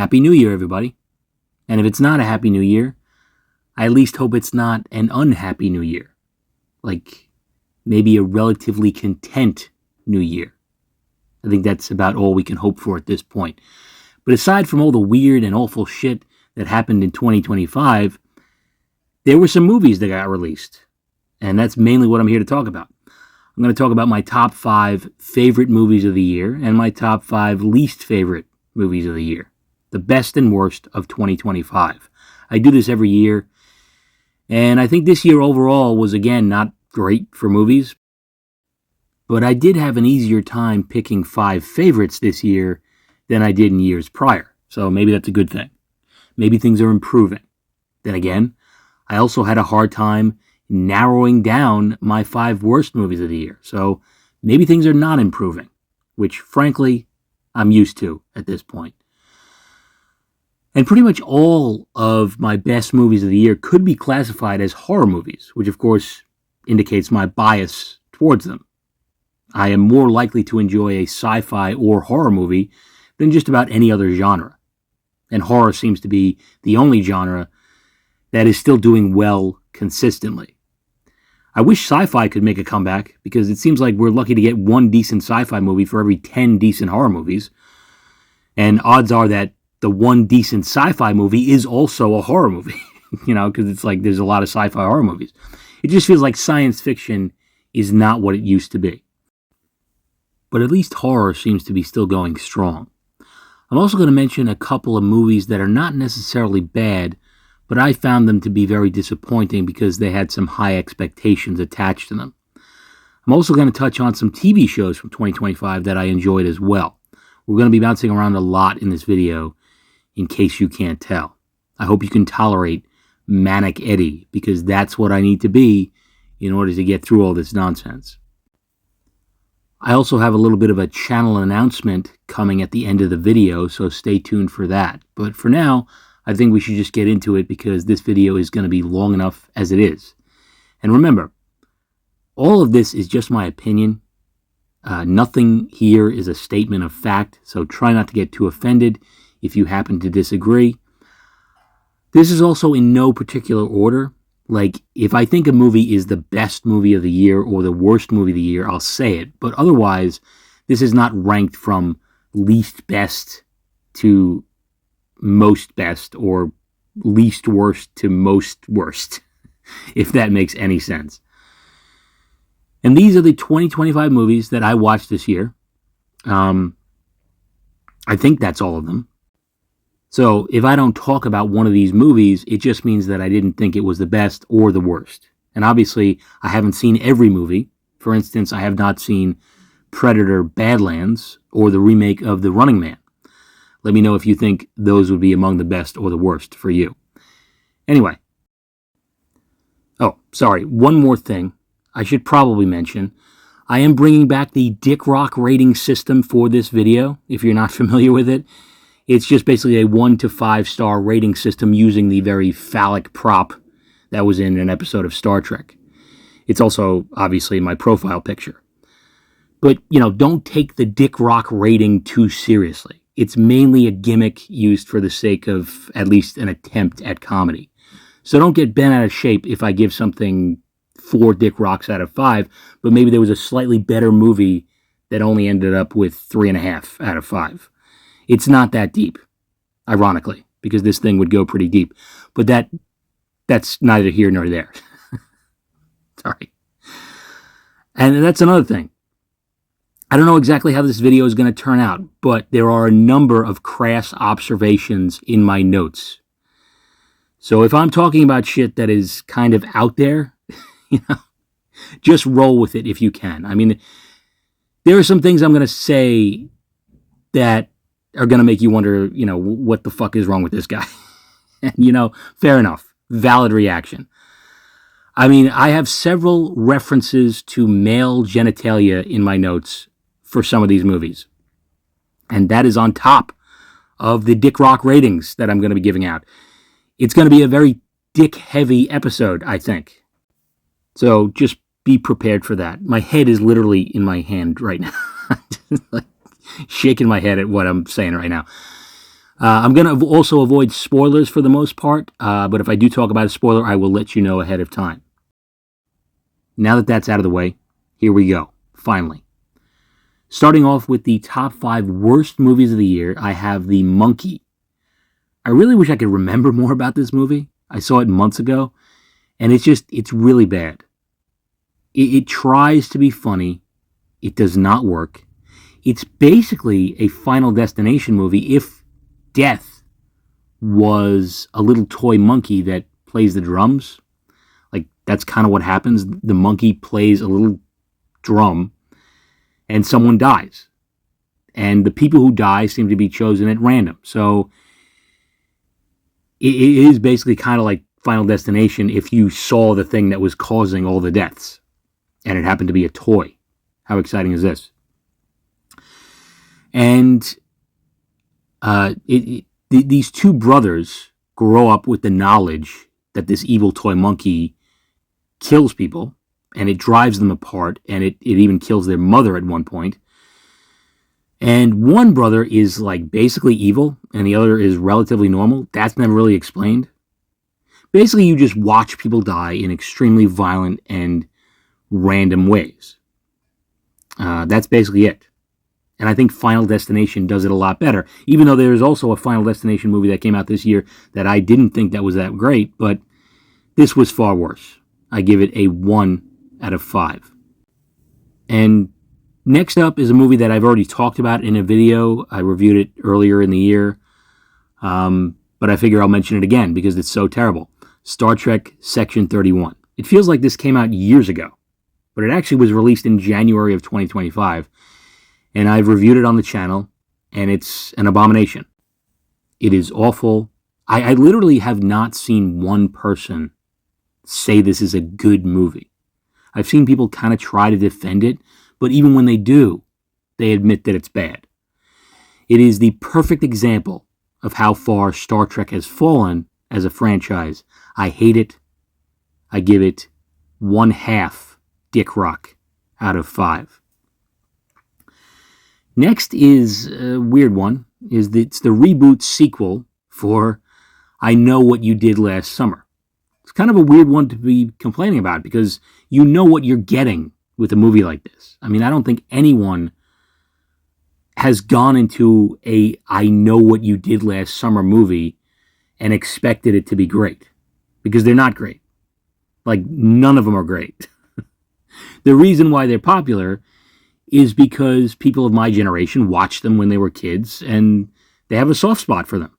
Happy New Year, everybody. And if it's not a Happy New Year, I at least hope it's not an unhappy New Year. Like maybe a relatively content New Year. I think that's about all we can hope for at this point. But aside from all the weird and awful shit that happened in 2025, there were some movies that got released. And that's mainly what I'm here to talk about. I'm going to talk about my top 5 favorite movies of the year and my top 5 least favorite movies of the year. The best and worst of 2025. I do this every year. And I think this year overall was, again, not great for movies. But I did have an easier time picking 5 favorites this year than I did in years prior. So maybe that's a good thing. Maybe things are improving. Then again, I also had a hard time narrowing down my 5 worst movies of the year. So maybe things are not improving, which frankly, I'm used to at this point. And pretty much all of my best movies of the year could be classified as horror movies, which of course indicates my bias towards them. I am more likely to enjoy a sci-fi or horror movie than just about any other genre. And horror seems to be the only genre that is still doing well consistently. I wish sci-fi could make a comeback, because it seems like we're lucky to get one decent sci-fi movie for every 10 decent horror movies. And odds are that the one decent sci-fi movie is also a horror movie, because it's like there's a lot of sci-fi horror movies. It just feels like science fiction is not what it used to be. But at least horror seems to be still going strong. I'm also going to mention a couple of movies that are not necessarily bad, but I found them to be very disappointing because they had some high expectations attached to them. I'm also going to touch on some TV shows from 2025 that I enjoyed as well. We're going to be bouncing around a lot in this video, in case you can't tell. I hope you can tolerate Manic Eddie, because that's what I need to be in order to get through all this nonsense. I also have a little bit of a channel announcement coming at the end of the video, so stay tuned for that. But for now, I think we should just get into it because this video is going to be long enough as it is. And remember, all of this is just my opinion. Nothing here is a statement of fact, so try not to get too offended if you happen to disagree. This is also in no particular order. Like, if I think a movie is the best movie of the year or the worst movie of the year, I'll say it. But otherwise, this is not ranked from least best to most best or least worst to most worst, if that makes any sense. And these are the 2025 movies that I watched this year. I think that's all of them. So if I don't talk about one of these movies, it just means that I didn't think it was the best or the worst. And obviously, I haven't seen every movie. For instance, I have not seen Predator Badlands or the remake of The Running Man. Let me know if you think those would be among the best or the worst for you. Anyway. Oh, sorry. One more thing I should probably mention. I am bringing back the Dick Rock rating system for this video, if you're not familiar with it. It's just basically a 1 to 5 star rating system using the very phallic prop that was in an episode of Star Trek. It's also, obviously, my profile picture. But, don't take the Dick Rock rating too seriously. It's mainly a gimmick used for the sake of at least an attempt at comedy. So don't get bent out of shape if I give something 4 Dick Rocks out of 5, but maybe there was a slightly better movie that only ended up with 3.5 out of 5. It's not that deep, ironically, because this thing would go pretty deep. But that's neither here nor there. Sorry. And that's another thing. I don't know exactly how this video is going to turn out, but there are a number of crass observations in my notes. So if I'm talking about shit that is kind of out there, just roll with it if you can. I mean, there are some things I'm going to say that are going to make you wonder, what the fuck is wrong with this guy? And, fair enough. Valid reaction. I mean, I have several references to male genitalia in my notes for some of these movies. And that is on top of the Dick Rock ratings that I'm going to be giving out. It's going to be a very dick-heavy episode, I think. So just be prepared for that. My head is literally in my hand right now. Shaking my head at what I'm saying right now. I'm going to also avoid spoilers for the most part, but if I do talk about a spoiler, I will let you know ahead of time. Now that that's out of the way, here we go, finally. Starting off with the top 5 worst movies of the year, I have The Monkey. I really wish I could remember more about this movie. I saw it months ago, and it's really bad. It tries to be funny. It does not work. It's basically a Final Destination movie if death was a little toy monkey that plays the drums. Like, that's kind of what happens. The monkey plays a little drum, and someone dies. And the people who die seem to be chosen at random. So it is basically kind of like Final Destination if you saw the thing that was causing all the deaths, and it happened to be a toy. How exciting is this? And these two brothers grow up with the knowledge that this evil toy monkey kills people, and it drives them apart, and it even kills their mother at one point. And one brother is like basically evil, and the other is relatively normal. That's never really explained. Basically, you just watch people die in extremely violent and random ways. That's basically it. And I think Final Destination does it a lot better, even though there is also a Final Destination movie that came out this year that I didn't think that was that great, but this was far worse. I give it a 1 out of 5. And next up is a movie that I've already talked about in a video. I reviewed it earlier in the year, but I figure I'll mention it again because it's so terrible. Star Trek Section 31. It feels like this came out years ago, but it actually was released in January of 2025. And I've reviewed it on the channel, and it's an abomination. It is awful. I literally have not seen one person say this is a good movie. I've seen people kind of try to defend it, but even when they do, they admit that it's bad. It is the perfect example of how far Star Trek has fallen as a franchise. I hate it. I give it 1/2 Dick Rock out of 5. Next is a weird one. It's the reboot sequel for I Know What You Did Last Summer. It's kind of a weird one to be complaining about because you know what you're getting with a movie like this. I mean, I don't think anyone has gone into a I Know What You Did Last Summer movie and expected it to be great, because they're not great. Like, none of them are great. The reason why they're popular is because people of my generation watched them when they were kids, and they have a soft spot for them.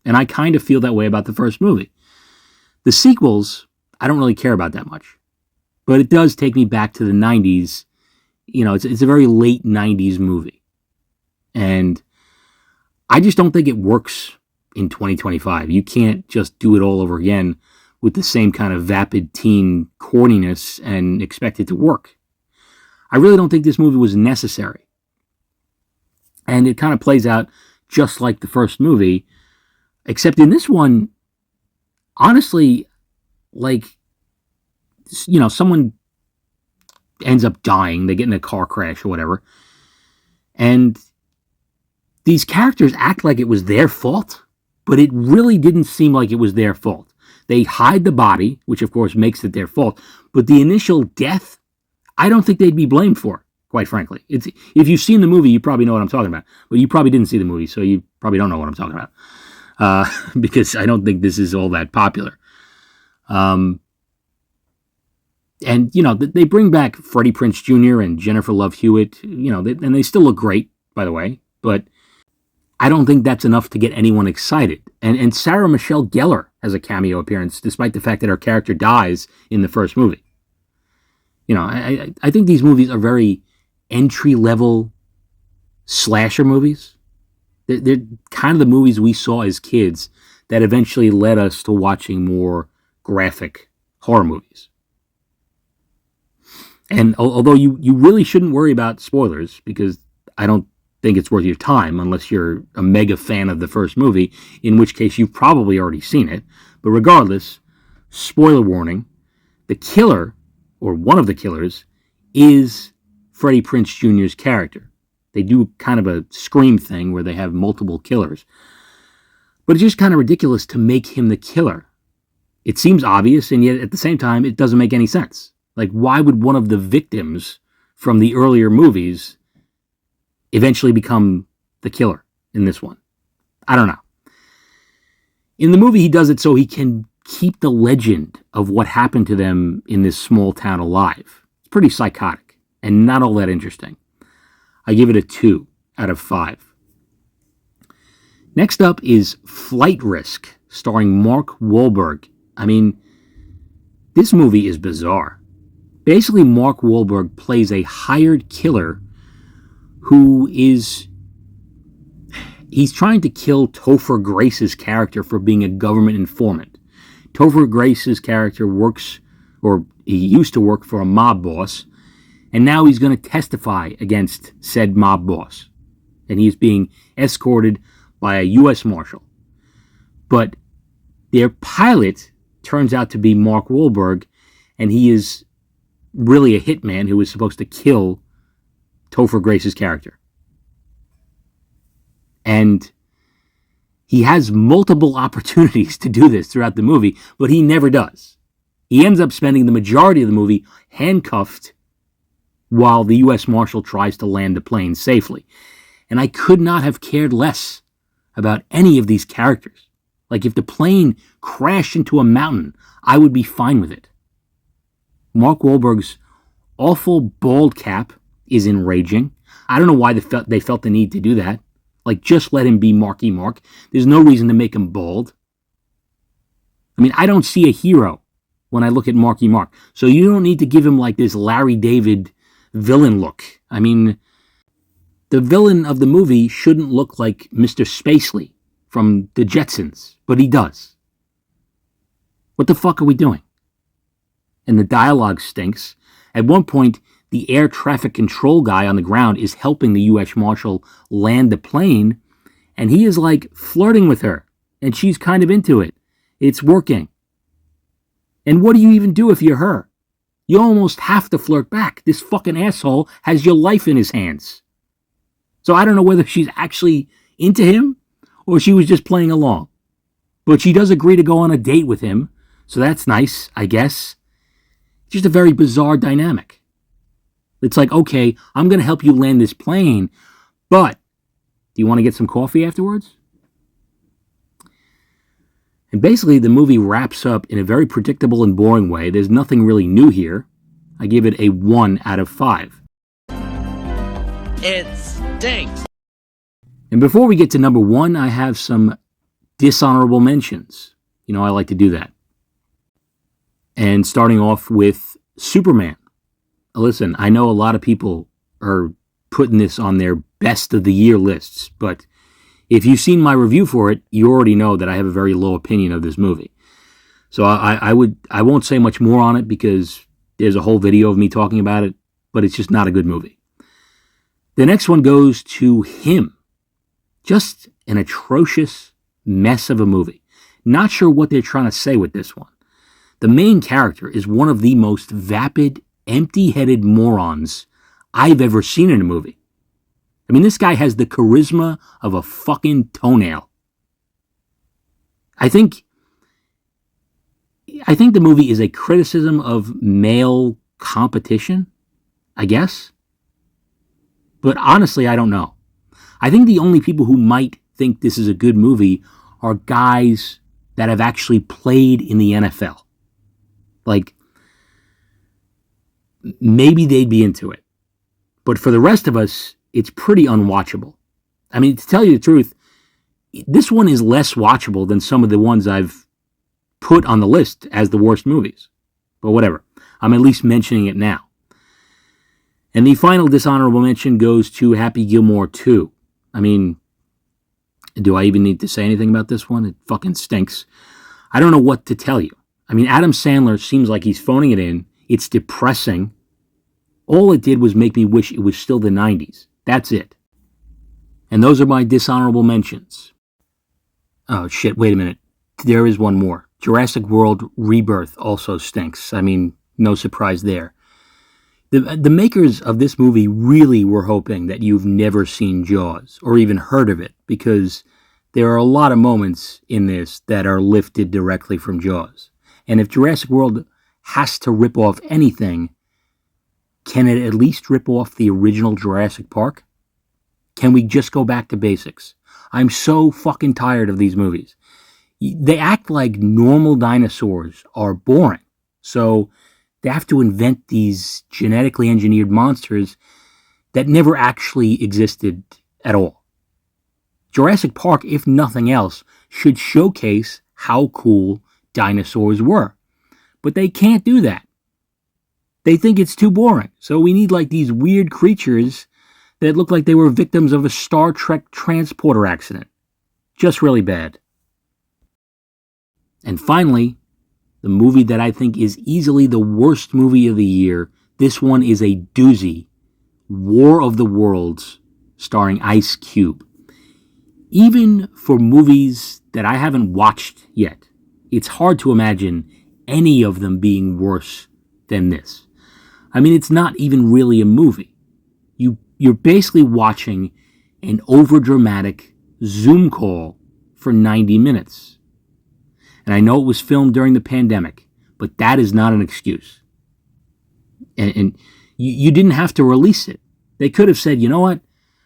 And I kind of feel that way about the first movie. The sequels, I don't really care about that much. But it does take me back to the 90s. You know, it's a very late 90s movie. And I just don't think it works in 2025. You can't just do it all over again with the same kind of vapid teen corniness and expect it to work. I really don't think this movie was necessary. And it kind of plays out just like the first movie, except in this one, honestly, like, you know, someone ends up dying, they get in a car crash or whatever, and these characters act like it was their fault, but it really didn't seem like it was their fault. They hide the body, which of course makes it their fault, but the initial death, I don't think they'd be blamed for, quite frankly. If you've seen the movie, you probably know what I'm talking about. But you probably didn't see the movie, so you probably don't know what I'm talking about. Because I don't think this is all that popular. And, you know, they bring back Freddie Prinze Jr. and Jennifer Love Hewitt, you know, and they still look great, by the way. But I don't think that's enough to get anyone excited. And Sarah Michelle Gellar has a cameo appearance, despite the fact that her character dies in the first movie. You know, I think these movies are very entry-level slasher movies. They're kind of the movies we saw as kids that eventually led us to watching more graphic horror movies. And although you really shouldn't worry about spoilers, because I don't think it's worth your time unless you're a mega fan of the first movie, in which case you've probably already seen it. But regardless, spoiler warning, the killer, or one of the killers, is Freddie Prinze Jr.'s character. They do kind of a Scream thing where they have multiple killers. But it's just kind of ridiculous to make him the killer. It seems obvious, and yet at the same time, it doesn't make any sense. Like, why would one of the victims from the earlier movies eventually become the killer in this one? I don't know. In the movie, he does it so he can keep the legend of what happened to them in this small town alive. It's pretty psychotic and not all that interesting. I give it a 2 out of 5. Next up is Flight Risk, starring Mark Wahlberg. I mean, this movie is bizarre. Basically, Mark Wahlberg plays a hired killer who is... He's trying to kill Topher Grace's character for being a government informant. Topher Grace's character works, or he used to work, for a mob boss, and now he's going to testify against said mob boss. And he's being escorted by a U.S. Marshal. But their pilot turns out to be Mark Wahlberg, and he is really a hitman who is supposed to kill Topher Grace's character. And he has multiple opportunities to do this throughout the movie, but he never does. He ends up spending the majority of the movie handcuffed while the U.S. Marshal tries to land the plane safely. And I could not have cared less about any of these characters. Like, if the plane crashed into a mountain, I would be fine with it. Mark Wahlberg's awful bald cap is enraging. I don't know why they felt the need to do that. Like, just let him be Marky Mark. There's no reason to make him bald. I mean, I don't see a hero when I look at Marky Mark. So you don't need to give him like this Larry David villain look. I mean, the villain of the movie shouldn't look like Mr. Spacely from the Jetsons, but he does. What the fuck are we doing? And the dialogue stinks. At one point, the air traffic control guy on the ground is helping the U.S. Marshal land the plane, and he is like flirting with her, and she's kind of into it. It's working. And what do you even do if you're her? You almost have to flirt back. This fucking asshole has your life in his hands. So I don't know whether she's actually into him or she was just playing along. But she does agree to go on a date with him, so that's nice, I guess. Just a very bizarre dynamic. It's like, okay, I'm going to help you land this plane, but do you want to get some coffee afterwards? And basically, the movie wraps up in a very predictable and boring way. There's nothing really new here. I give it a 1 out of 5. It stinks. And before we get to number 1, I have some dishonorable mentions. You know, I like to do that. And starting off with Superman. Listen, I know a lot of people are putting this on their best of the year lists, but if you've seen my review for it, you already know that I have a very low opinion of this movie. So I won't say much more on it because there's a whole video of me talking about it, but it's just not a good movie. The next one goes to Him. Just an atrocious mess of a movie. Not sure what they're trying to say with this one. The main character is one of the most vapid, empty-headed morons I've ever seen in a movie. I mean, this guy has the charisma of a fucking toenail. I think the movie is a criticism of male competition, I guess. But honestly, I don't know. I think the only people who might think this is a good movie are guys that have actually played in the NFL. Like, maybe they'd be into it. But for the rest of us, it's pretty unwatchable. I mean, to tell you the truth, this one is less watchable than some of the ones I've put on the list as the worst movies. But whatever. I'm at least mentioning it now. And the final dishonorable mention goes to Happy Gilmore 2. I mean, do I even need to say anything about this one? It fucking stinks. I don't know what to tell you. I mean, Adam Sandler seems like he's phoning it in. It's depressing. All it did was make me wish it was still the 90s. That's it. And those are my dishonorable mentions. Oh, shit, wait a minute. There is one more. Jurassic World Rebirth also stinks. I mean, no surprise there. The makers of this movie really were hoping that you've never seen Jaws or even heard of it, because There are a lot of moments in this that are lifted directly from Jaws. And if Jurassic World has to rip off anything, can it at least rip off the original Jurassic Park? Can we just go back to basics? I'm so fucking tired of these movies. They act like normal dinosaurs are boring. So they have to invent these genetically engineered monsters that never actually existed at all. Jurassic Park, if nothing else, should showcase how cool dinosaurs were. But they can't do that. They think it's too boring. So we need like these weird creatures that look like they were victims of a Star Trek transporter accident. Just really bad. And finally, the movie that I think is easily the worst movie of the year. This one is a doozy. War of the Worlds, starring Ice Cube. Even for movies that I haven't watched yet, it's hard to imagine any of them being worse than this. I mean, it's not even really a movie. You're basically watching an overdramatic Zoom call for 90 minutes. And I know it was filmed during the pandemic, but that is not an excuse. And you didn't have to release it. They could have said, you know what?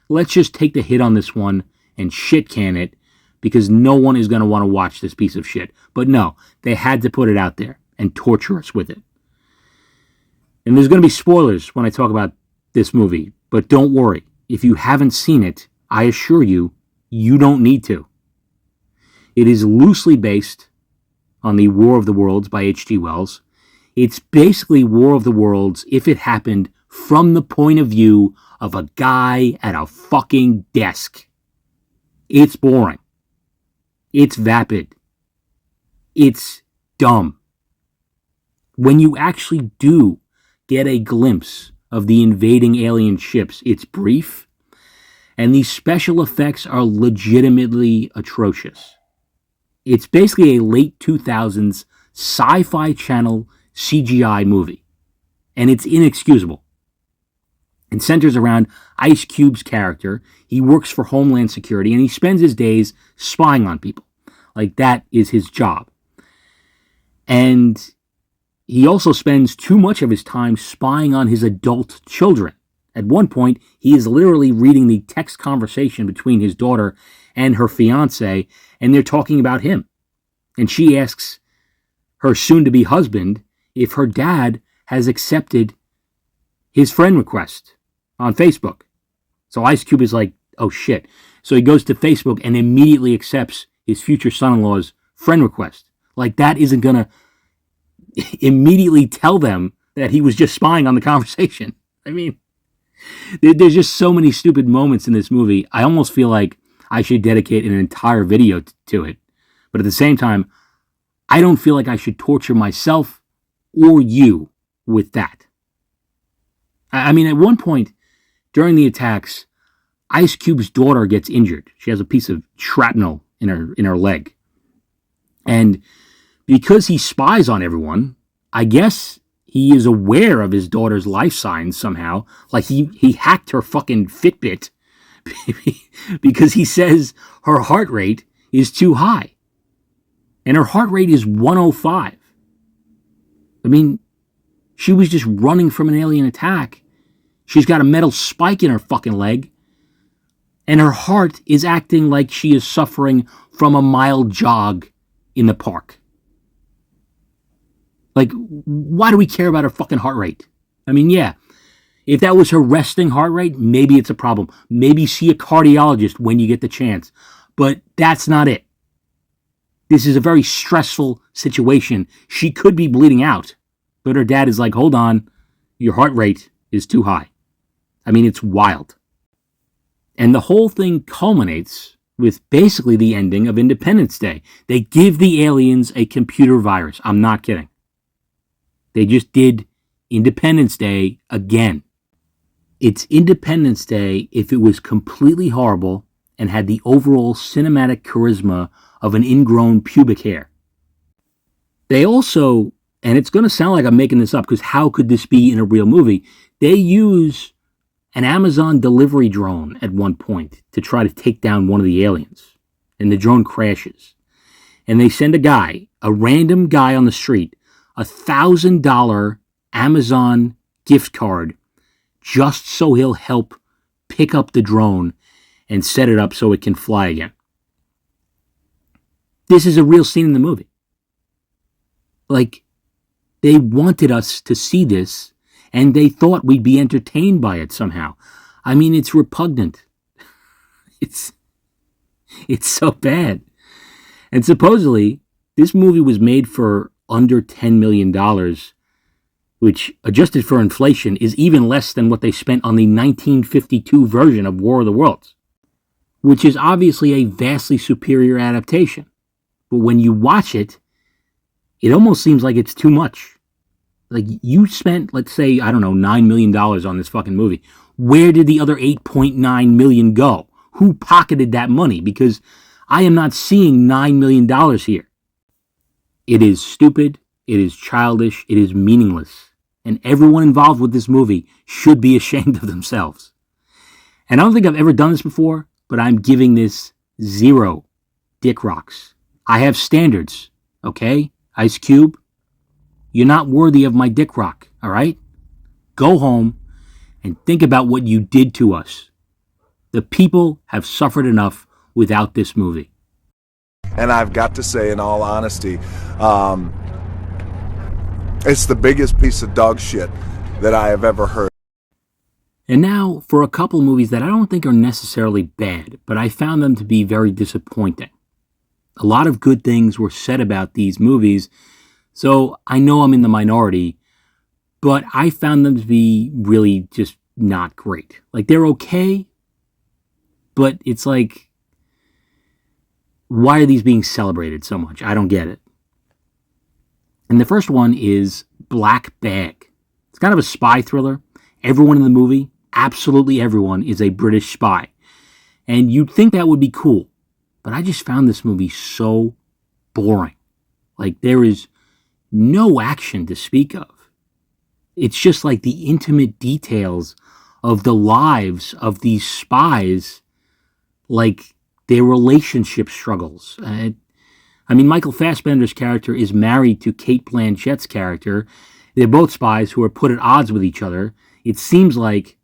Let's just take the hit on this one and shit can it because no one is going to want to watch this piece of shit. But no, they had to put it out there and torture us with it. And there's going to be spoilers when I talk about this movie, but don't worry. If you haven't seen it, I assure you, you don't need to. It is loosely based on the War of the Worlds by H.G. Wells. It's basically War of the Worlds if it happened from the point of view of a guy at a fucking desk. It's boring. It's vapid. It's dumb. When you actually do get a glimpse of the invading alien ships, it's brief, and these special effects are legitimately atrocious. It's basically a late 2000s Sci-Fi Channel CGI movie, and it's inexcusable. It centers around Ice Cube's character. He works for Homeland Security, and he spends his days spying on people. Like, that is his job. And he also spends too much of his time spying on his adult children. At one point, he is literally reading the text conversation between his daughter and her fiancé, and they're talking about him. And she asks her soon-to-be husband if her dad has accepted his friend request on Facebook. So Ice Cube is like, oh shit. So he goes to Facebook and immediately accepts his future son-in-law's friend request. Like, that isn't going to immediately tell them that he was just spying on the conversation. I mean, there's just so many stupid moments in this movie. I almost feel like I should dedicate an entire video to it. But at the same time, I don't feel like I should torture myself or you with that. I mean, at one point during the attacks, Ice Cube's daughter gets injured. She has a piece of shrapnel in her leg. And because he spies on everyone, I guess he is aware of his daughter's life signs somehow. Like he hacked her fucking Fitbit because he says her heart rate is too high. And her heart rate is 105. I mean, she was just running from an alien attack. She's got a metal spike in her fucking leg. And her heart is acting like she is suffering from a mild jog in the park. Like, why do we care about her fucking heart rate? I mean, yeah, if that was her resting heart rate, maybe it's a problem. Maybe see a cardiologist when you get the chance. But that's not it. This is a very stressful situation. She could be bleeding out. But her dad is like, hold on, your heart rate is too high. I mean, it's wild. And the whole thing culminates with basically the ending of Independence Day. They give the aliens a computer virus. I'm not kidding. They just did Independence Day again. It's Independence Day if it was completely horrible and had the overall cinematic charisma of an ingrown pubic hair. They also, and it's going to sound like I'm making this up because how could this be in a real movie? They use an Amazon delivery drone at one point to try to take down one of the aliens. and the drone crashes. And they send a random guy on the street, $1,000 Amazon gift card just so he'll help pick up the drone and set it up so it can fly again. This is a real scene in the movie. Like, they wanted us to see this, and they thought we'd be entertained by it somehow. I mean, it's repugnant. It's so bad. And supposedly, this movie was made for under $10 million, which, adjusted for inflation, is even less than what they spent on the 1952 version of War of the Worlds, which is obviously a vastly superior adaptation. But when you watch it, it almost seems like it's too much. Like, you spent, let's say, I don't know, $9 million on this fucking movie. Where did the other $8.9 million go? Who pocketed that money? Because I am not seeing $9 million here. It is stupid, it is childish, it is meaningless. And everyone involved with this movie should be ashamed of themselves. And I don't think I've ever done this before, but I'm giving this 0 dick rocks. I have standards, okay? Ice Cube, you're not worthy of my dick rock, all right? Go home and think about what you did to us. The people have suffered enough without this movie. And I've got to say, in all honesty, it's the biggest piece of dog shit that I have ever heard. And now for a couple movies that I don't think are necessarily bad, but I found them to be very disappointing. A lot of good things were said about these movies, so I know I'm in the minority, but I found them to be really just not great. Like, they're okay, but it's like, why are these being celebrated so much? I don't get it. And the first one is Black Bag. It's kind of a spy thriller. Everyone in the movie, absolutely everyone, is a British spy. And you'd think that would be cool. But I just found this movie so boring. Like, there is no action to speak of. It's just like the intimate details of the lives of these spies, like their relationship struggles. I mean, Michael Fassbender's character is married to Cate Blanchett's character. They're both spies who are put at odds with each other. It seems like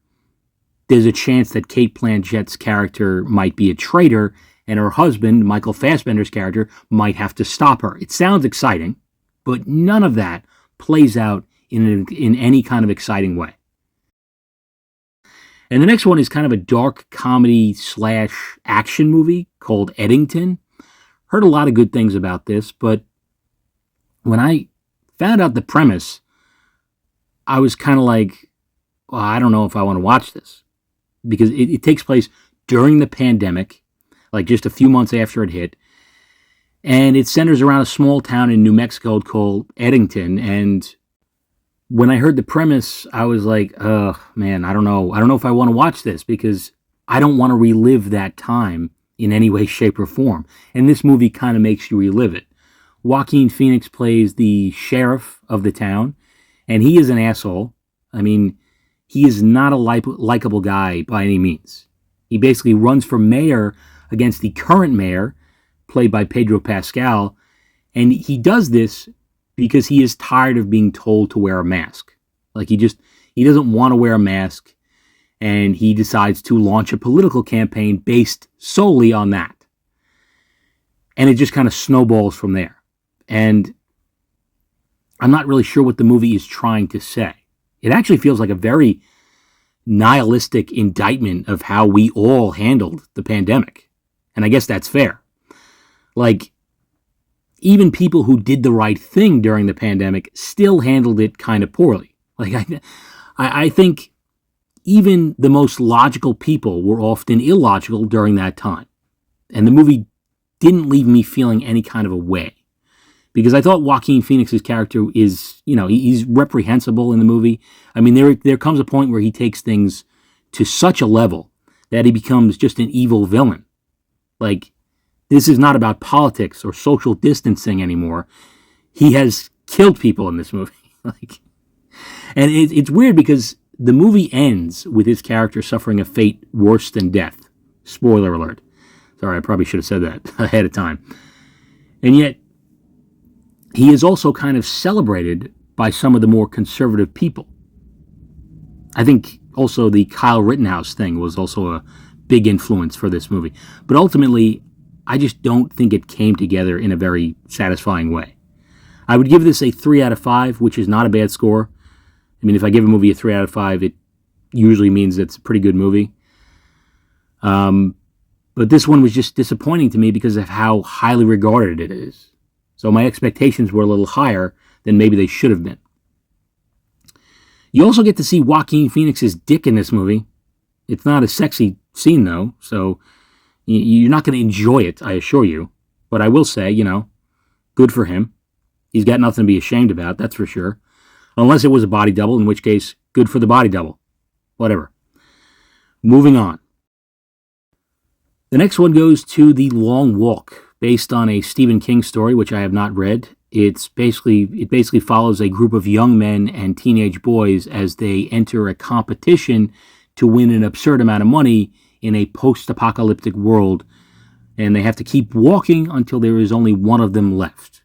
there's a chance that Cate Blanchett's character might be a traitor, and her husband, Michael Fassbender's character, might have to stop her. It sounds exciting, but none of that plays out in any kind of exciting way. And the next one is kind of a dark comedy / action movie called Eddington. Heard a lot of good things about this, but when I found out the premise, I was kind of like, well, I don't know if I want to watch this. Because it takes place during the pandemic, like just a few months after it hit. And it centers around a small town in New Mexico called Eddington. And when I heard the premise, I was like, oh, man, I don't know. I don't know if I want to watch this because I don't want to relive that time in any way, shape, or form. And this movie kind of makes you relive it. Joaquin Phoenix plays the sheriff of the town, and he is an asshole. I mean, he is not a likable guy by any means. He basically runs for mayor against the current mayor, played by Pedro Pascal, and he does this because he is tired of being told to wear a mask. Like, he doesn't want to wear a mask, and he decides to launch a political campaign based solely on that. And it just kind of snowballs from there. And I'm not really sure what the movie is trying to say. It actually feels like a very nihilistic indictment of how we all handled the pandemic. And I guess that's fair. Like, even people who did the right thing during the pandemic still handled it kind of poorly. Like, I think even the most logical people were often illogical during that time. And the movie didn't leave me feeling any kind of a way. Because I thought Joaquin Phoenix's character is, he's reprehensible in the movie. I mean, there comes a point where he takes things to such a level that he becomes just an evil villain. Like, this is not about politics or social distancing anymore. He has killed people in this movie. And it's weird because the movie ends with his character suffering a fate worse than death. Spoiler alert. Sorry, I probably should have said that ahead of time. And yet, he is also kind of celebrated by some of the more conservative people. I think also the Kyle Rittenhouse thing was also a big influence for this movie. But ultimately, I just don't think it came together in a very satisfying way. I would give this a 3 out of 5, which is not a bad score. I mean, if I give a movie a 3 out of 5, it usually means it's a pretty good movie. But this one was just disappointing to me because of how highly regarded it is. So my expectations were a little higher than maybe they should have been. You also get to see Joaquin Phoenix's dick in this movie. It's not a sexy scene, though, so you're not going to enjoy it, I assure you. But I will say, good for him. He's got nothing to be ashamed about, that's for sure. Unless it was a body double, in which case, good for the body double. Whatever. Moving on. The next one goes to The Long Walk, based on a Stephen King story, which I have not read. It basically follows a group of young men and teenage boys as they enter a competition to win an absurd amount of money in a post-apocalyptic world, and they have to keep walking until there is only one of them left.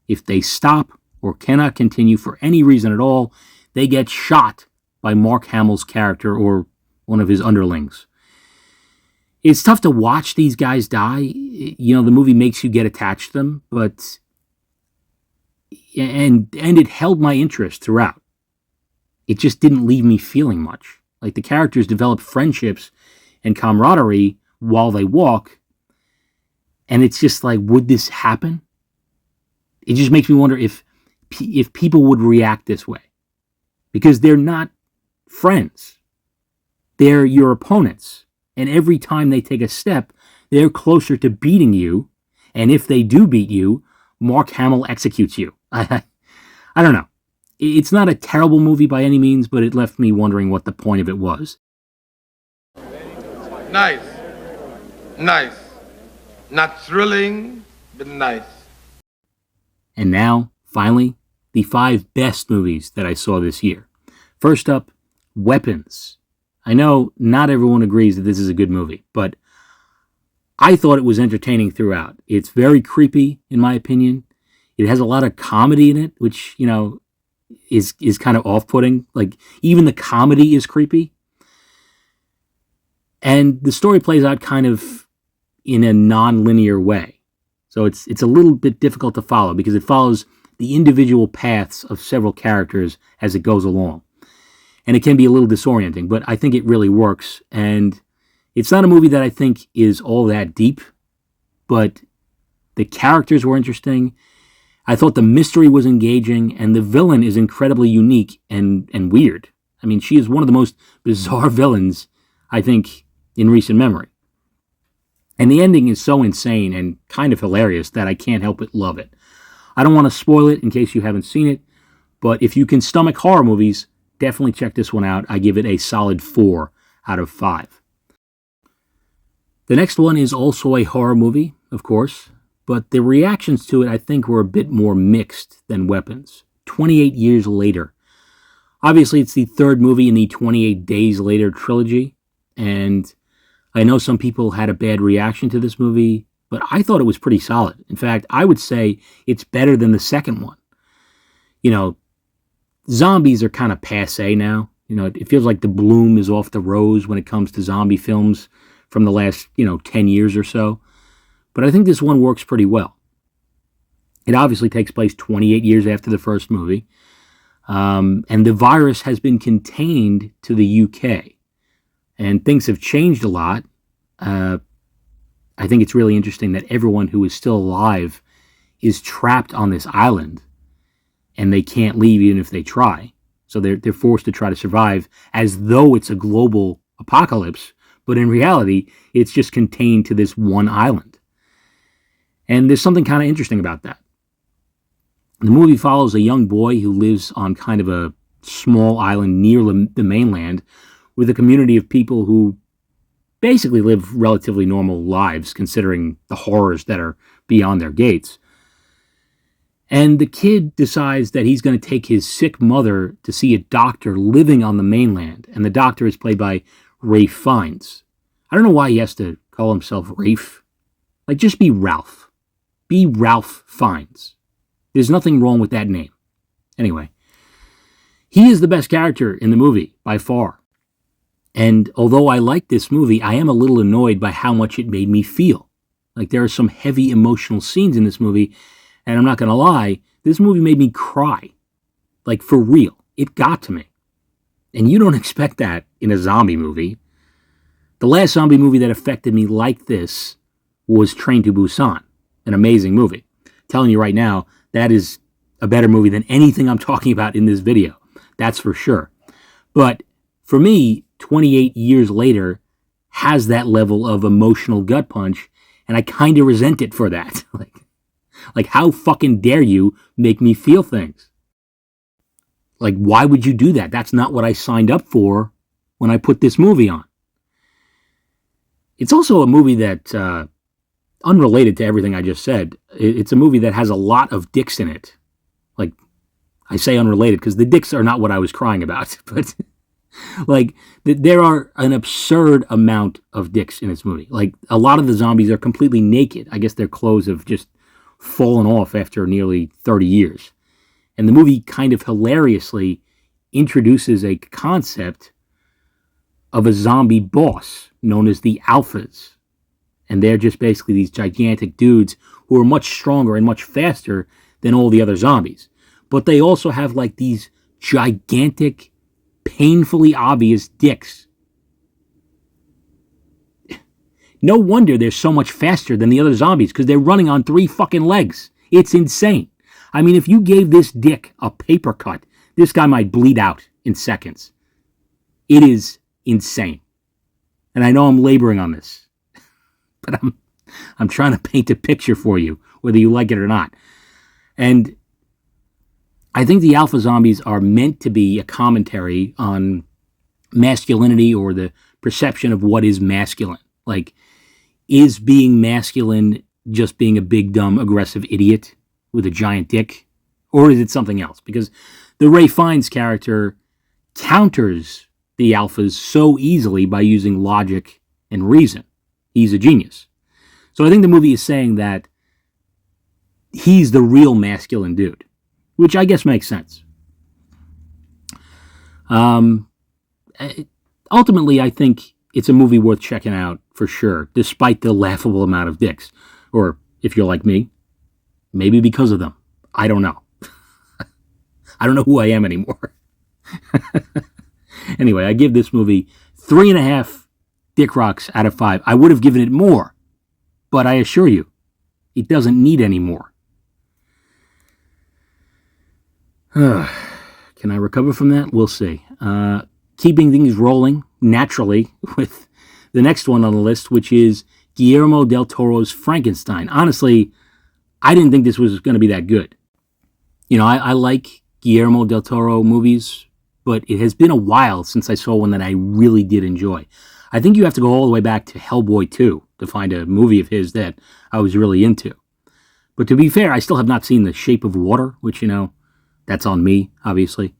If they stop or cannot continue for any reason at all, they get shot by Mark Hamill's character or one of his underlings. It's tough to watch these guys die. The movie makes you get attached to them, but and it held my interest throughout. It just didn't leave me feeling much. Like, the characters develop friendships and camaraderie while they walk, and it's just like, would this happen? It just makes me wonder if people would react this way, because they're not friends. They're your opponents, and every time they take a step, they're closer to beating you, and if they do beat you, Mark Hamill executes you. I don't know. It's not a terrible movie by any means, but it left me wondering what the point of it was. Nice. Not thrilling, but nice. And now, finally, the 5 best movies that I saw this year. First up, Weapons. I know not everyone agrees that this is a good movie, but I thought it was entertaining throughout. It's very creepy, in my opinion. It has a lot of comedy in it, which, is kind of off-putting. Like, even the comedy is creepy. And the story plays out kind of in a non-linear way. So it's a little bit difficult to follow because it follows the individual paths of several characters as it goes along. And it can be a little disorienting, but I think it really works. And it's not a movie that I think is all that deep, but the characters were interesting. I thought the mystery was engaging, and the villain is incredibly unique and weird. I mean, she is one of the most bizarre villains, I think, in recent memory. And the ending is so insane and kind of hilarious that I can't help but love it. I don't want to spoil it in case you haven't seen it, but if you can stomach horror movies, definitely check this one out. I give it a solid 4 out of 5. The next one is also a horror movie, of course, but the reactions to it, I think, were a bit more mixed than Weapons. 28 Years Later. Obviously, it's the third movie in the 28 Days Later trilogy, and I know some people had a bad reaction to this movie, but I thought it was pretty solid. In fact, I would say it's better than the second one. Zombies are kind of passé now. It feels like the bloom is off the rose when it comes to zombie films from the last, 10 years or so. But I think this one works pretty well. It obviously takes place 28 years after the first movie. And the virus has been contained to the UK. And things have changed a lot. I think it's really interesting that everyone who is still alive is trapped on this island. And they can't leave even if they try. So they're forced to try to survive as though it's a global apocalypse. But in reality, it's just contained to this one island. And there's something kind of interesting about that. The movie follows a young boy who lives on kind of a small island near the mainland with a community of people who basically live relatively normal lives considering the horrors that are beyond their gates. And the kid decides that he's going to take his sick mother to see a doctor living on the mainland. And the doctor is played by Ralph Fiennes. I don't know why he has to call himself Rafe. Like, just be Ralph. Be Ralph Fiennes. There's nothing wrong with that name. Anyway, he is the best character in the movie, by far. And although I like this movie, I am a little annoyed by how much it made me feel. Like, there are some heavy emotional scenes in this movie, and I'm not going to lie, this movie made me cry. Like, for real. It got to me. And you don't expect that in a zombie movie. The last zombie movie that affected me like this was Train to Busan, an amazing movie. I'm telling you right now, that is a better movie than anything I'm talking about in this video. That's for sure. But for me, 28 years later has that level of emotional gut punch, and I kind of resent it for that. Like, how fucking dare you make me feel things? Like, why would you do that? That's not what I signed up for when I put this movie on. It's also a movie that, unrelated to everything I just said, it's a movie that has a lot of dicks in it. Like, I say unrelated because the dicks are not what I was crying about, but like, there are an absurd amount of dicks in this movie. Like, a lot of the zombies are completely naked. I guess their clothes have just fallen off after nearly 30 years. And the movie kind of hilariously introduces a concept of a zombie boss known as the Alphas. And they're just basically these gigantic dudes who are much stronger and much faster than all the other zombies. But they also have like these gigantic, painfully obvious dicks. No wonder they're so much faster than the other zombies, because they're running on 3 fucking legs. It's insane. I mean, if you gave this dick a paper cut, this guy might bleed out in seconds. It is insane. And I know I'm laboring on this, but I'm trying to paint a picture for you, whether you like it or not. And I think the alpha zombies are meant to be a commentary on masculinity, or the perception of what is masculine. Like, is being masculine just being a big, dumb, aggressive idiot with a giant dick? Or is it something else? Because the Ralph Fiennes character counters the alphas so easily by using logic and reason. He's a genius. So I think the movie is saying that he's the real masculine dude, which I guess makes sense. Ultimately, I think it's a movie worth checking out for sure, despite the laughable amount of dicks. Or, if you're like me, maybe because of them. I don't know. I don't know who I am anymore. Anyway, I give this movie 3.5 dick rocks out of 5. I would have given it more, but I assure you, it doesn't need any more. Can I recover from that? We'll see. Keeping things rolling naturally with the next one on the list, which is Guillermo del Toro's Frankenstein. Honestly, I didn't think this was going to be that good. You know, I like Guillermo del Toro movies, but it has been a while since I saw one that I really did enjoy. I think you have to go all the way back to Hellboy 2 to find a movie of his that I was really into. But to be fair, I still have not seen The Shape of Water, which, you know, that's on me, obviously.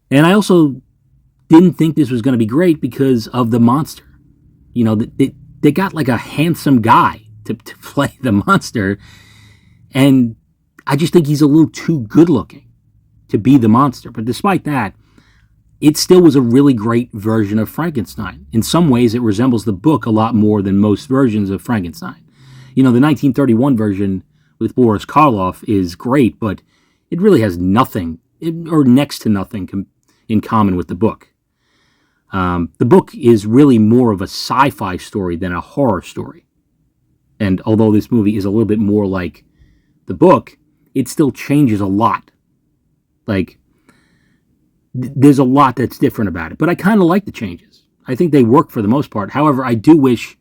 And I also didn't think this was going to be great because of the monster. You know, they got like a handsome guy to play the monster, and I just think he's a little too good looking to be the monster. But despite that, it still was a really great version of Frankenstein. In some ways, it resembles the book a lot more than most versions of Frankenstein. You know, the 1931 version with Boris Karloff is great, but it really has nothing, or next to nothing, in common with the book. The book is really more of a sci-fi story than a horror story. And although this movie is a little bit more like the book, it still changes a lot. Like, there's a lot that's different about it. But I kind of like the changes. I think they work for the most part. However, I do wish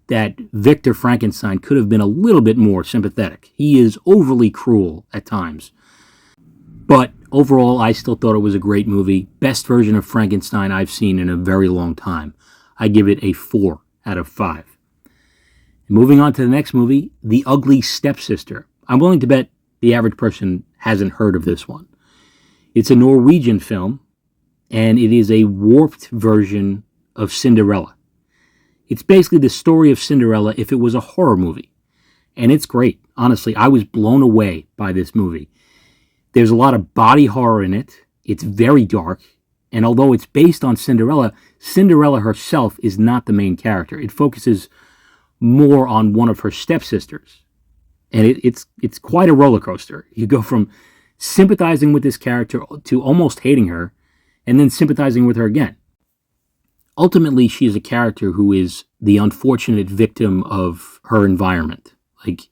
that Victor Frankenstein could have been a little bit more sympathetic. He is overly cruel at times. But overall, I still thought it was a great movie. Best version of Frankenstein I've seen in a very long time. I give it a 4 out of 5. Moving on to the next movie, The Ugly Stepsister. I'm willing to bet the average person hasn't heard of this one. It's a Norwegian film, and it is a warped version of Cinderella. It's basically the story of Cinderella if it was a horror movie. And it's great. Honestly, I was blown away by this movie. There's a lot of body horror in it. It's very dark. And although it's based on Cinderella, Cinderella herself is not the main character. It focuses more on one of her stepsisters. And it's quite a roller coaster. You go from sympathizing with this character to almost hating her, and then sympathizing with her again. Ultimately, she is a character who is the unfortunate victim of her environment. Like,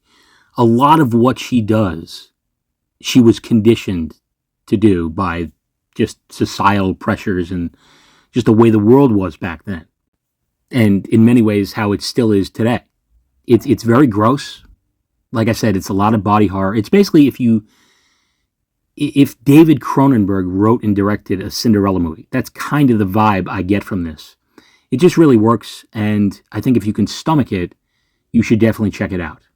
a lot of what she does, she was conditioned to do by just societal pressures and just the way the world was back then. And in many ways, how it still is today. It's very gross. Like I said, it's a lot of body horror. It's basically if David Cronenberg wrote and directed a Cinderella movie. That's kind of the vibe I get from this. It just really works, and I think if you can stomach it, you should definitely check it out.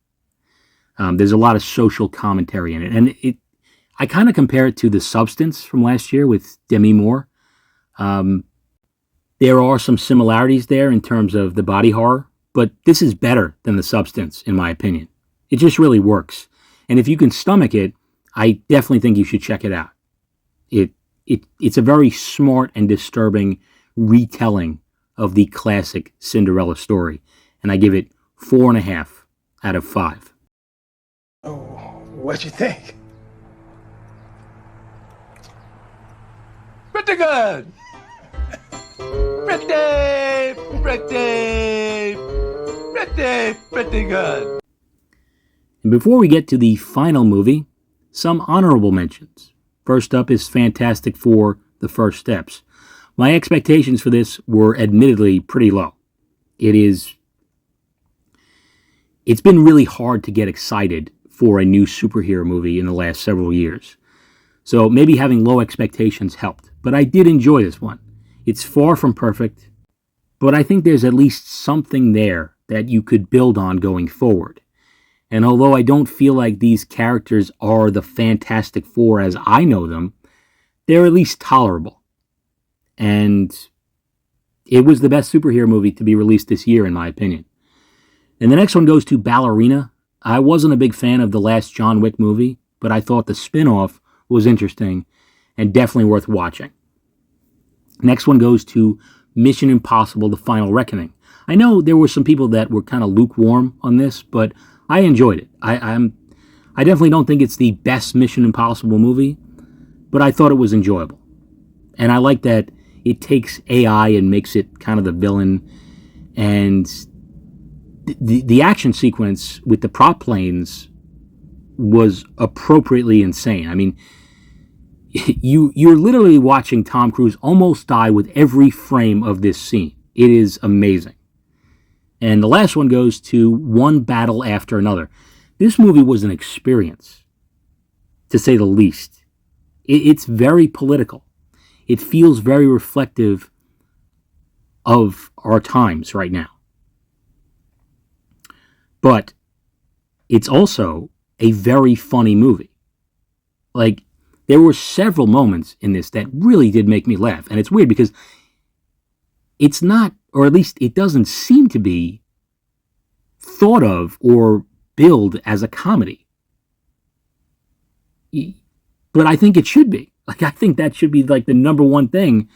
There's a lot of social commentary in it, and I kind of compare it to The Substance from last year with Demi Moore. There are some similarities there in terms of the body horror, but this is better than The Substance, in my opinion. It just really works. And if you can stomach it, I definitely think you should check it out. It's a very smart and disturbing retelling of the classic Cinderella story. And I give it 4.5 out of 5. Oh, what'd you think? Pretty good. Pretty good. And before we get to the final movie, some honorable mentions. First up is Fantastic Four: The First Steps. My expectations for this were admittedly pretty low. It's been really hard to get excited for a new superhero movie in the last several years. So maybe having low expectations helped. But I did enjoy this one. It's far from perfect, but I think there's at least something there that you could build on going forward. And although I don't feel like these characters are the Fantastic Four as I know them, they're at least tolerable. And it was the best superhero movie to be released this year, in my opinion. And the next one goes to Ballerina. I wasn't a big fan of the last John Wick movie, but I thought the spin-off was interesting and definitely worth watching. Next one goes to Mission Impossible: The Final Reckoning. I know there were some people that were kind of lukewarm on this, but I enjoyed it. I definitely don't think it's the best Mission Impossible movie, but I thought it was enjoyable. And I like that it takes AI and makes it kind of the villain. And the action sequence with the prop planes was appropriately insane. I mean, you're literally watching Tom Cruise almost die with every frame of this scene. It is amazing. And the last one goes to One Battle After Another. This movie was an experience, to say the least. It's very political. It feels very reflective of our times right now. But it's also a very funny movie. Like, there were several moments in this that really did make me laugh. And it's weird because it's not, or at least it doesn't seem to be, thought of or billed as a comedy. But I think it should be. Like, I think that should be like the number one thing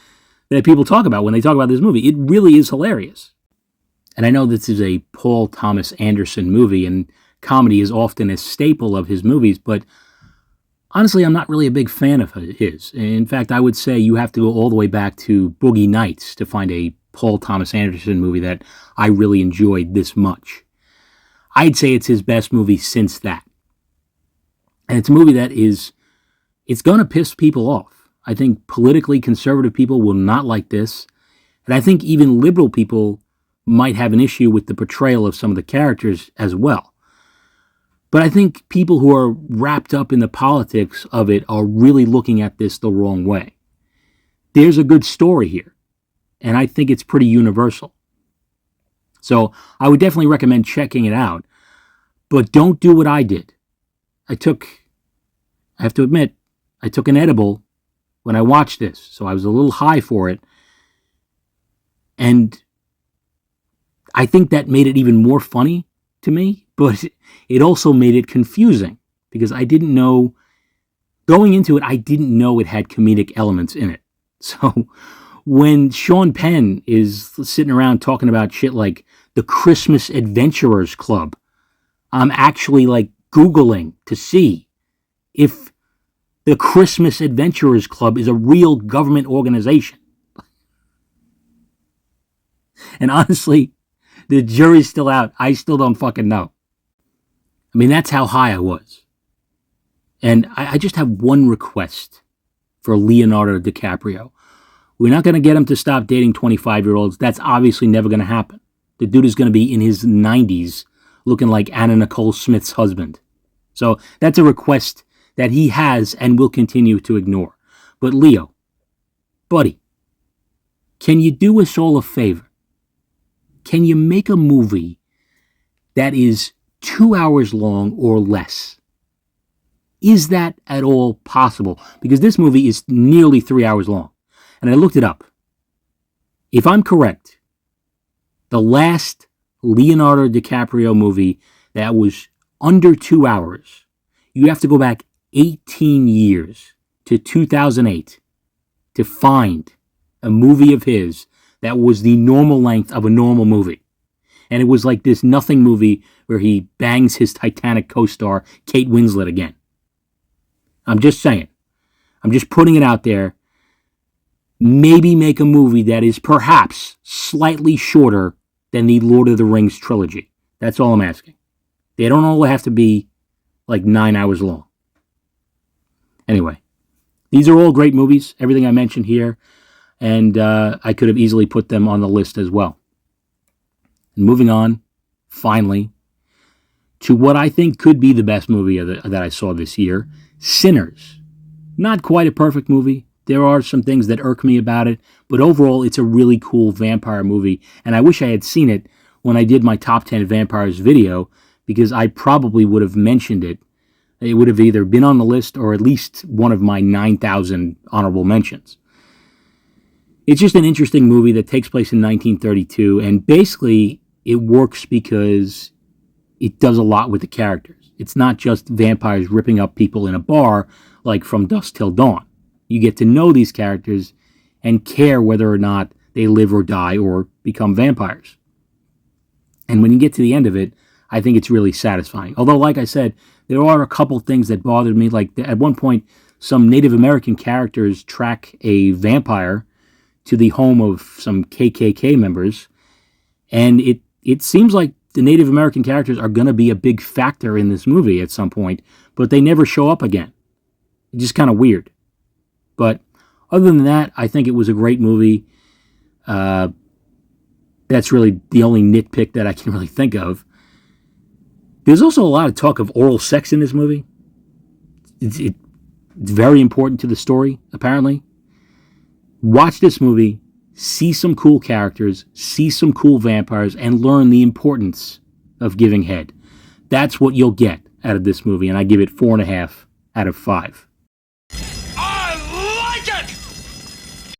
that people talk about when they talk about this movie. It really is hilarious. And I know this is a Paul Thomas Anderson movie, and comedy is often a staple of his movies, but honestly, I'm not really a big fan of his. In fact, I would say you have to go all the way back to Boogie Nights to find a Paul Thomas Anderson movie that I really enjoyed this much. I'd say it's his best movie since that. And it's a movie that it's going to piss people off. I think politically conservative people will not like this. And I think even liberal people might have an issue with the portrayal of some of the characters as well. But I think people who are wrapped up in the politics of it are really looking at this the wrong way. There's a good story here, and I think it's pretty universal. So I would definitely recommend checking it out, but don't do what I did. I have to admit, I took an edible when I watched this, so I was a little high for it, and I think that made it even more funny to me, but it also made it confusing because I didn't know, going into it, I didn't know it had comedic elements in it. So when Sean Penn is sitting around talking about shit like the Christmas Adventurers Club, I'm actually like Googling to see if the Christmas Adventurers Club is a real government organization. And honestly, the jury's still out. I still don't fucking know. I mean, that's how high I was. And I just have one request for Leonardo DiCaprio. We're not going to get him to stop dating 25-year-olds. That's obviously never going to happen. The dude is going to be in his 90s looking like Anna Nicole Smith's husband. So that's a request that he has and will continue to ignore. But Leo, buddy, can you do us all a favor? Can you make a movie that is 2 hours long or less? Is that at all possible? Because this movie is nearly 3 hours long. And I looked it up. If I'm correct, the last Leonardo DiCaprio movie that was under 2 hours, you have to go back 18 years to 2008 to find a movie of his that was the normal length of a normal movie. And it was like this nothing movie where he bangs his Titanic co-star Kate Winslet again. I'm just saying. I'm just putting it out there. Maybe make a movie that is perhaps slightly shorter than the Lord of the Rings trilogy. That's all I'm asking. They don't all have to be like 9 hours long. Anyway, these are all great movies, everything I mentioned here, and I could have easily put them on the list as well. And moving on, finally, to what I think could be the best movie that I saw this year, Sinners. Not quite a perfect movie. There are some things that irk me about it, but overall it's a really cool vampire movie, and I wish I had seen it when I did my top 10 vampires video, because I probably would have mentioned it. It would have either been on the list or at least one of my 9,000 honorable mentions. It's just an interesting movie that takes place in 1932, and basically it works because it does a lot with the characters. It's not just vampires ripping up people in a bar like From Dusk Till Dawn. You get to know these characters and care whether or not they live or die or become vampires. And when you get to the end of it, I think it's really satisfying. Although, like I said, there are a couple things that bothered me. Like at one point, some Native American characters track a vampire to the home of some KKK members. And it seems like the Native American characters are going to be a big factor in this movie at some point, but they never show up again. It's just kind of weird. But other than that, I think it was a great movie. That's really the only nitpick that I can really think of. There's also a lot of talk of oral sex in this movie. It's very important to the story, apparently. Watch this movie, see some cool characters, see some cool vampires, and learn the importance of giving head. That's what you'll get out of this movie, and I give it 4.5 out of 5. I like it!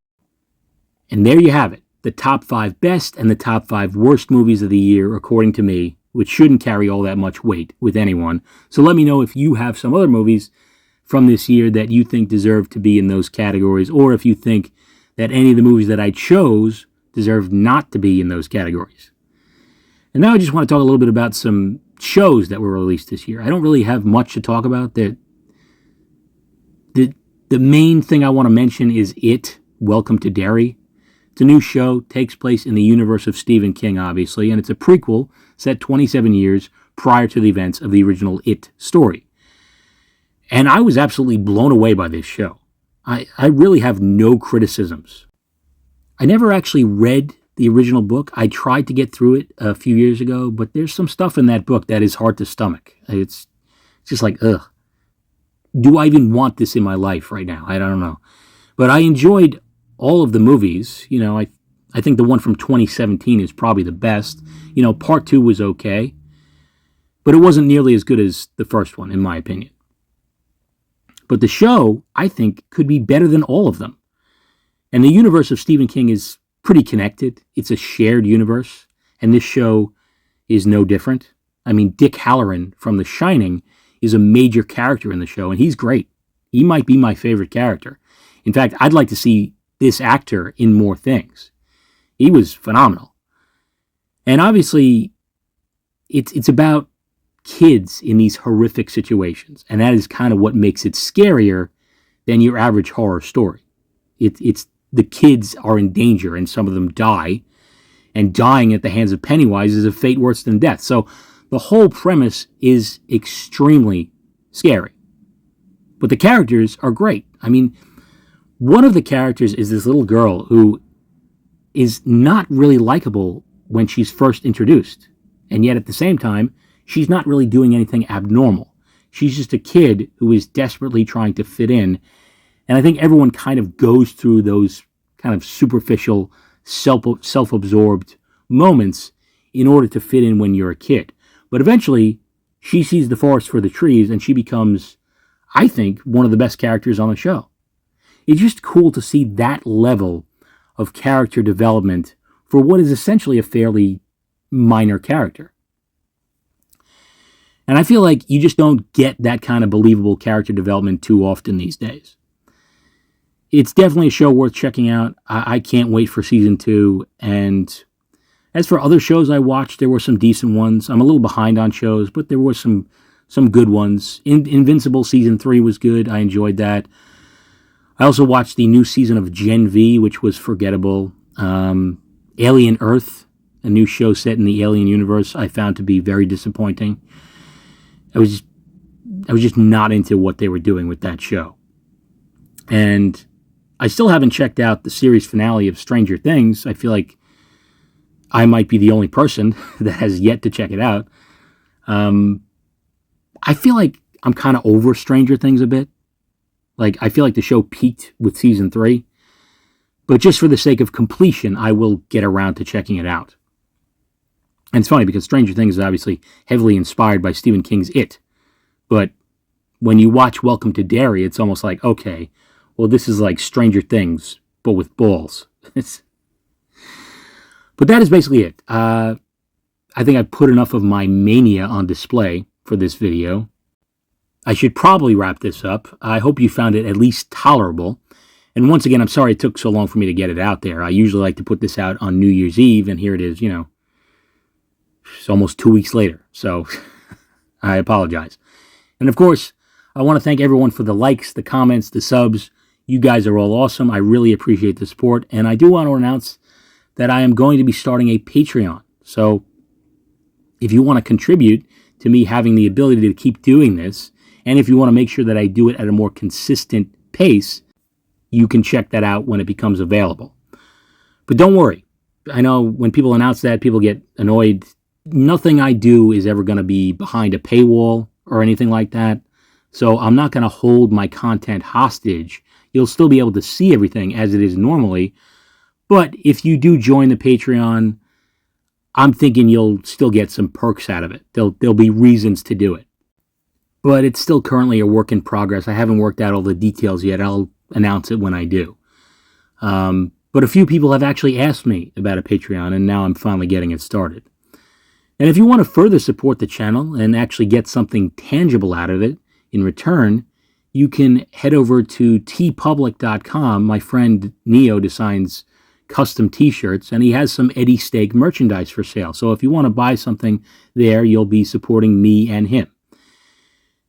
And there you have it. The top 5 best and the top 5 worst movies of the year, according to me, which shouldn't carry all that much weight with anyone. So let me know if you have some other movies from this year that you think deserve to be in those categories, or if you think that any of the movies that I chose deserve not to be in those categories. And now I just want to talk a little bit about some shows that were released this year. I don't really have much to talk about. The main thing I want to mention is It, Welcome to Derry. It's a new show, takes place in the universe of Stephen King, obviously, and it's a prequel set 27 years prior to the events of the original It story. And I was absolutely blown away by this show. I really have no criticisms. I never actually read the original book. I tried to get through it a few years ago, but there's some stuff in that book that is hard to stomach. It's just like, ugh. Do I even want this in my life right now? I don't know. But I enjoyed all of the movies. You know, I think the one from 2017 is probably the best. You know, part 2 was okay, but it wasn't nearly as good as the first one, in my opinion. But the show, I think, could be better than all of them. And the universe of Stephen King is pretty connected. It's a shared universe. and this show is no different. I mean, Dick Hallorann from The Shining is a major character in the show, and he's great. He might be my favorite character. In fact, I'd like to see this actor in more things. He was phenomenal. And obviously, it's about kids in these horrific situations, and that is kind of what makes it scarier than your average horror story. It's the kids are in danger, and some of them die, and dying at the hands of Pennywise is a fate worse than death. So the whole premise is extremely scary. But the characters are great. I mean, one of the characters is this little girl who is not really likable when she's first introduced. And yet at the same time, she's not really doing anything abnormal. She's just a kid who is desperately trying to fit in. And I think everyone kind of goes through those kind of superficial, self-absorbed moments in order to fit in when you're a kid. But eventually, she sees the forest for the trees, and she becomes, I think, one of the best characters on the show. It's just cool to see that level of character development for what is essentially a fairly minor character. And I feel like you just don't get that kind of believable character development too often these days. It's definitely a show worth checking out. I can't wait for season 2. And as for other shows I watched, there were some decent ones. I'm a little behind on shows, but there were some good ones. Invincible season 3 was good. I enjoyed that. I also watched the new season of Gen V, which was forgettable. Alien Earth, a new show set in the Alien universe, I found to be very disappointing. I was just not into what they were doing with that show. And I still haven't checked out the series finale of Stranger Things. I feel like I might be the only person that has yet to check it out. I feel like I'm kind of over Stranger Things a bit. Like, I feel like the show peaked with season 3. But just for the sake of completion, I will get around to checking it out. And it's funny because Stranger Things is obviously heavily inspired by Stephen King's It. But when you watch Welcome to Derry, it's almost like, okay, well, this is like Stranger Things, but with balls. But that is basically it. I think I put enough of my mania on display for this video. I should probably wrap this up. I hope you found it at least tolerable. And once again, I'm sorry it took so long for me to get it out there. I usually like to put this out on New Year's Eve, and here it is, it's almost 2 weeks later. So I apologize. And of course, I want to thank everyone for the likes, the comments, the subs. You guys are all awesome. I really appreciate the support. And I do want to announce that I am going to be starting a Patreon. So if you want to contribute to me having the ability to keep doing this, and if you want to make sure that I do it at a more consistent pace, you can check that out when it becomes available. But don't worry. I know when people announce that, people get annoyed. Nothing I do is ever going to be behind a paywall or anything like that. So I'm not going to hold my content hostage. You'll still be able to see everything as it is normally. But if you do join the Patreon, I'm thinking you'll still get some perks out of it. There'll be reasons to do it. But it's still currently a work in progress. I haven't worked out all the details yet. I'll announce it when I do. But a few people have actually asked me about a Patreon, and now I'm finally getting it started. And if you want to further support the channel and actually get something tangible out of it in return, you can head over to tpublic.com. My friend Neo designs custom t-shirts, and he has some Eddie Steak merchandise for sale. So if you want to buy something there, you'll be supporting me and him.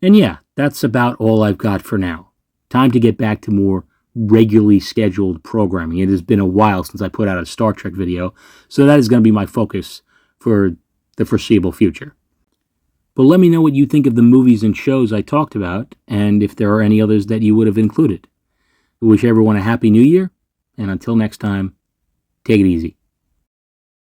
And yeah, that's about all I've got for now. Time to get back to more regularly scheduled programming. It has been a while since I put out a Star Trek video, so that is going to be my focus for the foreseeable future. But let me know what you think of the movies and shows I talked about, and if there are any others that you would have included. I wish everyone a Happy New Year, and until next time, take it easy.